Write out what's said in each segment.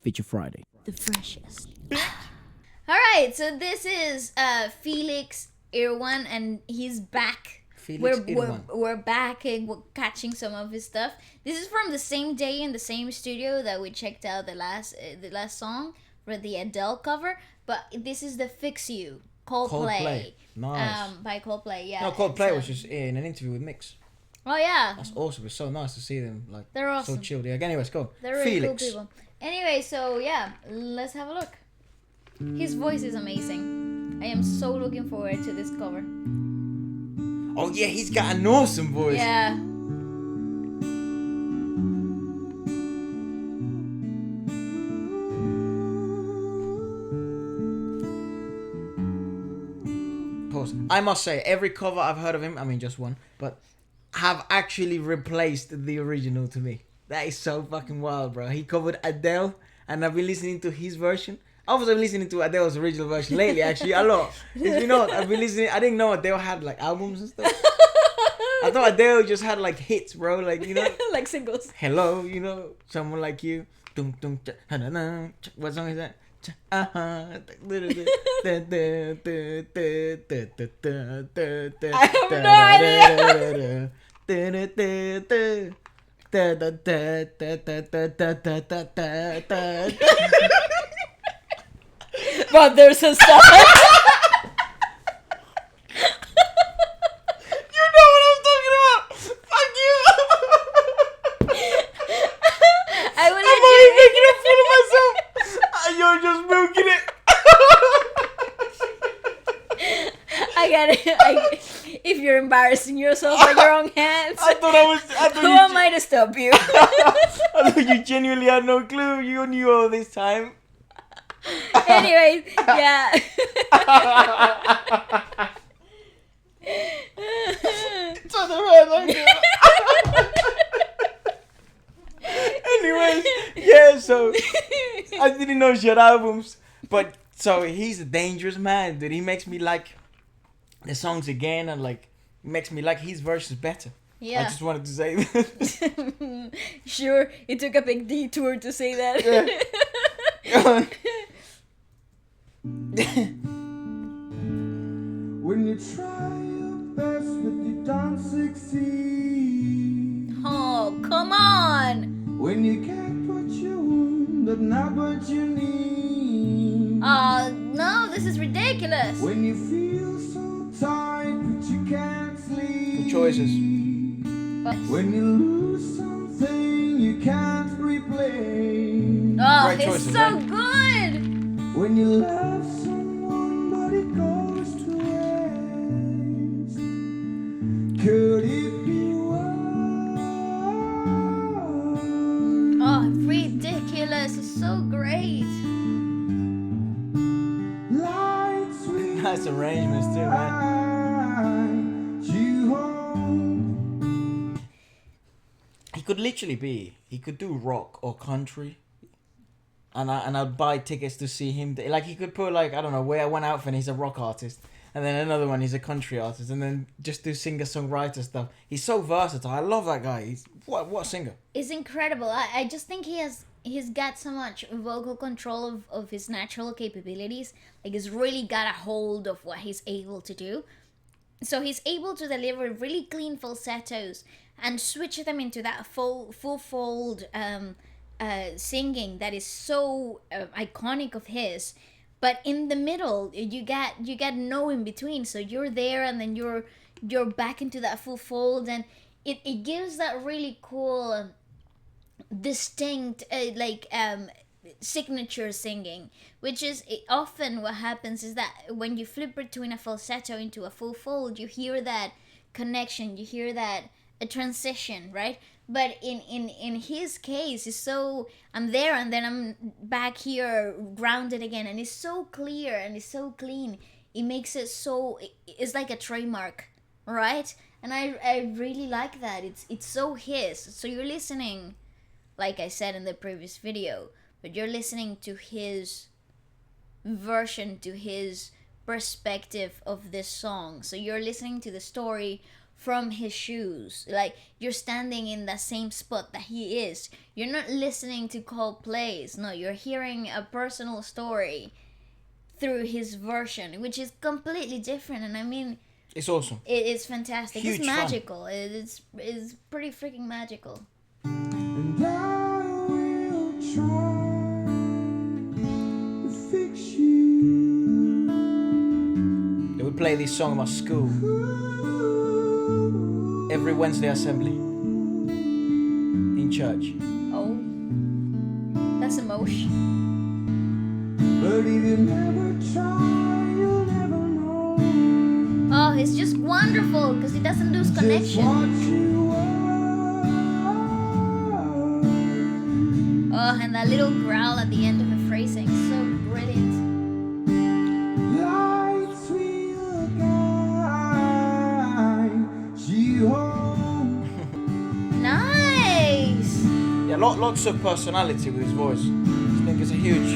Feature Friday. The freshest. Alright, so this is FELIX IRWAN, and he's back. FELIX IRWAN. We're back and we're catching some of his stuff. This is from the same day in the same studio that we checked out the last song for the Adele cover, but this is the Fix You Coldplay. Nice. By Coldplay, yeah. No, Coldplay was just in an interview with Mix. Oh yeah. That's awesome. It's so nice to see them like They're awesome. so chilled. Yeah. Anyways, go. They're really FELIX. cool people. Anyway, so yeah, let's have a look. His voice is amazing. I am so looking forward to this cover. Oh yeah, he's got an awesome voice. Yeah. Pause. I must say, every cover I've heard of him, I mean just one, but have actually replaced the original to me. That is so fucking wild, bro. He covered Adele, and I've been listening to his version. I've also been listening to Adele's original version lately, actually, a lot. It's been odd. I've been listening. I didn't know Adele had like albums and stuff. I thought Adele just had like hits, bro. Like, you know, Like singles. Hello, you know, Someone Like You. Dum, dum, cha, ha, na, na. What song is that? Cha, uh-huh. I have no idea. But there's a song. You know what I'm talking about. Fuck you. I will I'm let only you. making a fool of myself. And you're just milking it. I get it. If you're embarrassing yourself by your own hands, I thought who am I to stop you? I thought you genuinely had no clue. You knew all this time. Anyways, yeah. Turn around, anyways, yeah, so I didn't know she had albums, but so he's a dangerous man, dude. He makes me like the songs again, and like makes me like his versions better. I Yeah. just wanted to say that. Sure, it took a big detour to say that. Yeah. When you try your best but you don't succeed. Oh, come on. When you can't put your wound but not what you need. No, this is ridiculous. When you feel so tired but you can't sleep. Good choices. When you lose something you can't replace. Oh, Great it's choices, so right? good. When you love someone but it goes to waste. Could it be one? Oh, ridiculous. It's so great. Lights will Nice arrangements too, man. guide you home. He could literally be. He could do rock or country. And I'd buy tickets to see him. Like, he could put, like, I don't know, where one outfit and he's a rock artist, and then another one he's a country artist, and then just do singer-songwriter stuff. He's so versatile. I love that guy. He's what a singer. It's incredible. I just think he's got so much vocal control of his natural capabilities. Like, he's really got a hold of what he's able to do. So he's able to deliver really clean falsettos and switch them into that full fold singing that is so iconic of his. But in the middle, you get no in between. So you're there, and then you're back into that full fold, and it gives that really cool, distinct signature singing, which is often what happens is that when you flip between a falsetto into a full fold, you hear that connection, you hear that a transition, right? But in his case, it's so, I'm there and then I'm back here grounded again, and it's so clear and it's so clean. It makes it so, it's like a trademark, right? And I really like that. It's so his. So you're listening, like I said in the previous video, but you're listening to his version, to his perspective of this song. So you're listening to the story from his shoes. Like, you're standing in the same spot that he is. You're not listening to Coldplay's. No, you're hearing a personal story through his version, which is completely different. And I mean, It's awesome. it is fantastic. Huge It's fan. magical. It's pretty freaking magical. And I will try to fix you. They would play this song at my school every Wednesday assembly in church. Oh, that's emotion. But if you never try, you'll never know Oh, it's just wonderful because it doesn't lose just connection. what you are. Oh, and that little growl at the end of the phrasing, so brilliant. Lights will guide you home. Nice. Yeah, lots of personality with his voice. I think it's a huge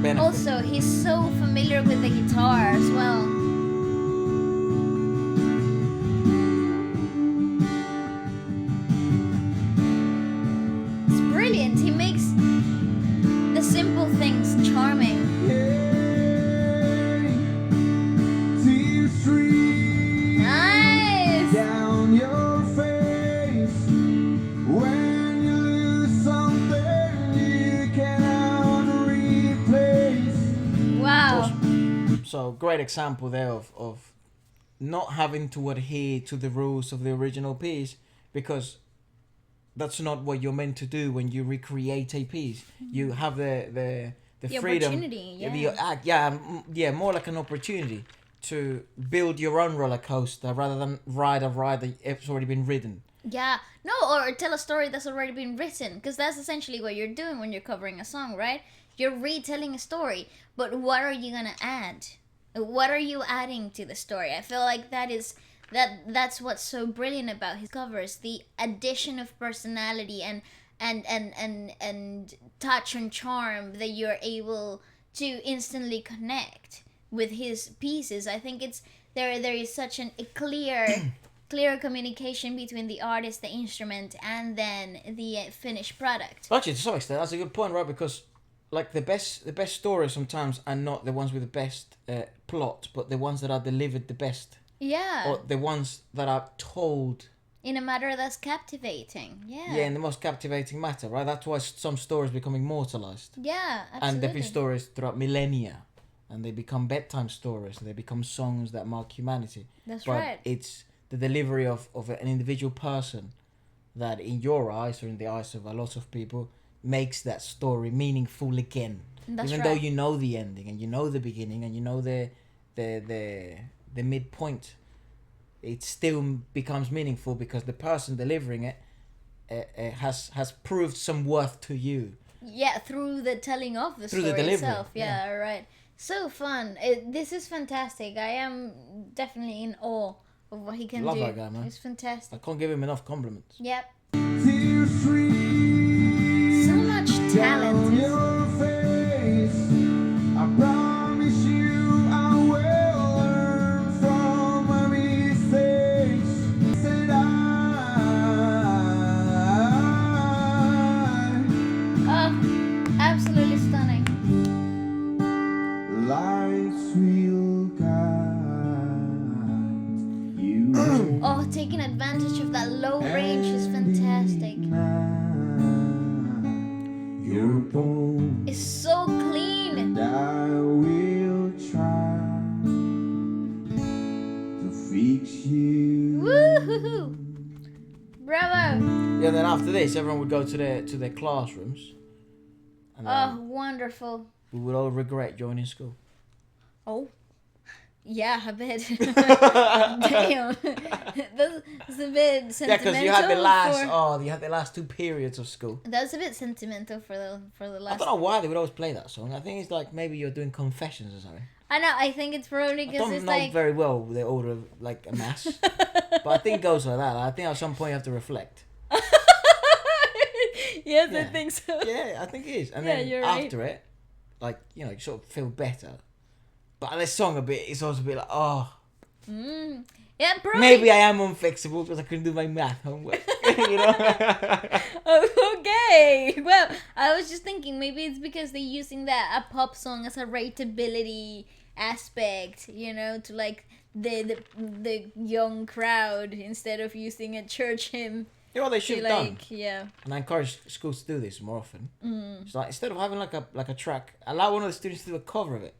benefit. Also, he's so familiar with the guitar as well. It's brilliant. He makes the simple things charming. Hey, tears stream Nice. down your face when you lose something you cannot replace. Wow. So great example there of not having to adhere to the rules of the original piece, because that's not what you're meant to do when you recreate a piece. You have the The freedom, opportunity, more like an opportunity to build your own roller coaster rather than ride a ride that's already been ridden. Yeah, no, or tell a story that's already been written, because that's essentially what you're doing when you're covering a song, right? You're retelling a story, but what are you gonna add? What are you adding to the story? I feel like that's what's so brilliant about his covers, the addition of personality and touch and charm that you're able to instantly connect with his pieces. I think it's there is such a clear communication between the artist, the instrument, and then the finished product. Actually, to some extent, that's a good point, right? Because like the best stories sometimes are not the ones with the best plot, but the ones that are delivered the best, Yeah, or the ones that are told in a matter that's captivating. Yeah, in the most captivating matter, right? That's why some stories become immortalized. yeah, absolutely. And they've been stories throughout millennia, and they become bedtime stories, and they become songs that mark humanity. That's But right. it's the delivery of an individual person that, in your eyes or in the eyes of a lot of people, makes that story meaningful again. That's Even right. though you know the ending and you know the beginning and you know the midpoint, it still becomes meaningful because the person delivering it has proved some worth to you. Yeah, through the telling of the Through the story delivery, itself. Yeah, right. So fun. This is fantastic. I am definitely in awe of what he can Love do. that guy, man. It's fantastic. I can't give him enough compliments. Yep. Tears stream So much down talent. your face. I promise you I will learn from my mistakes. Said Oh, absolutely stunning. lights will guide you. Oh, taking advantage of that low range is fantastic. Your bone, It's so clean. and I will try to fix you. Woohoo! Bravo! Yeah. Then after this, everyone would go to their classrooms, and Oh, wonderful. we would all regret joining school. Oh. Yeah, I bet. Damn. That's a bit sentimental. Yeah, because you had the last 2 periods of school. That's a bit sentimental for the I last. don't know why they would always play that song. I think it's like maybe you're doing confessions or something. I know. I think it's probably I because don't it's know like. very well the order of like a mass, but I think it goes like that. I think at some point you have to reflect. Yes, I Yeah. think so. Yeah, I think it is. And Yeah, then you're right. after it, like, you know, you sort of feel better. But this song a bit, it's also a bit like, oh, Yeah, probably. Maybe I am unfixable because I couldn't do my math homework. You know? Okay. Well, I was just thinking maybe it's because they're using a pop song as a rateability aspect, to like the young crowd instead of using a church hymn. You know what they should have done? Yeah. And I encourage schools to do this more often. It's like instead of having like a track, allow one of the students to do a cover of it.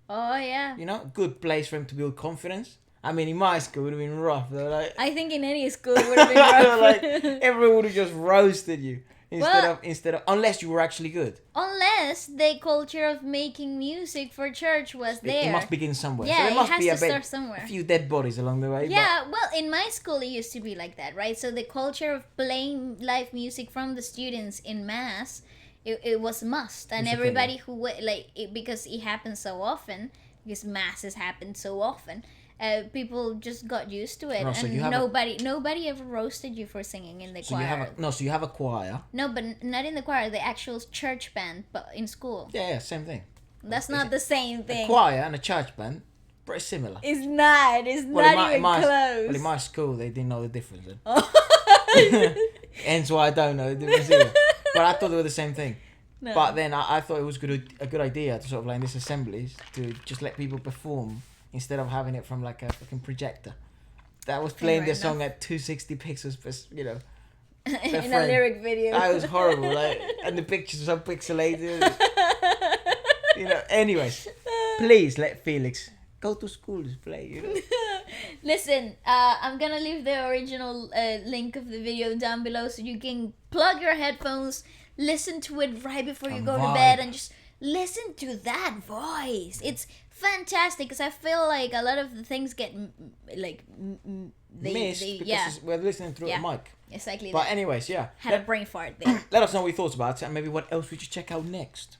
Oh yeah. You know, good place for him to build confidence. I mean, in my school, it would have been rough. They're like, I think in any school it would have been rough. like everyone would have just roasted you instead of unless you were actually good. Unless the culture of making music for church was there. It must begin somewhere. Yeah, so there must it has be to start somewhere. A few dead bodies along the way. Yeah, well, in my school it used to be like that, right? So the culture of playing live music from the students in mass, it was a must, and everybody who because it happens so often, because masses happen so often. People just got used to it, No, so and nobody ever roasted you for singing in the choir. So you have a choir. No, but not in the choir. The actual church band, but in school. Yeah, same thing. That's not the same thing. A choir and a church band, pretty similar. It's not. It's not even close. Well, in my school, they didn't know the difference. Then. Hence why I don't know the difference either. But I thought they were the same thing. No. But then I thought it was a good idea to sort of like in these assemblies to just let people perform instead of having it from like a fucking projector that was playing the song at 260 pixels per, in a lyric video. That was horrible. Like, and the pictures were so pixelated. Anyways, please let Felix go to school to play. Listen, I'm gonna leave the original link of the video down below so you can plug your headphones, listen to it right before you go to bed, and just listen to that voice. It's fantastic because I feel like a lot of the things get missed because we're listening through the mic. Exactly. But anyways, had a brain fart there. Let us know what your thoughts about it and maybe what else we should check out next.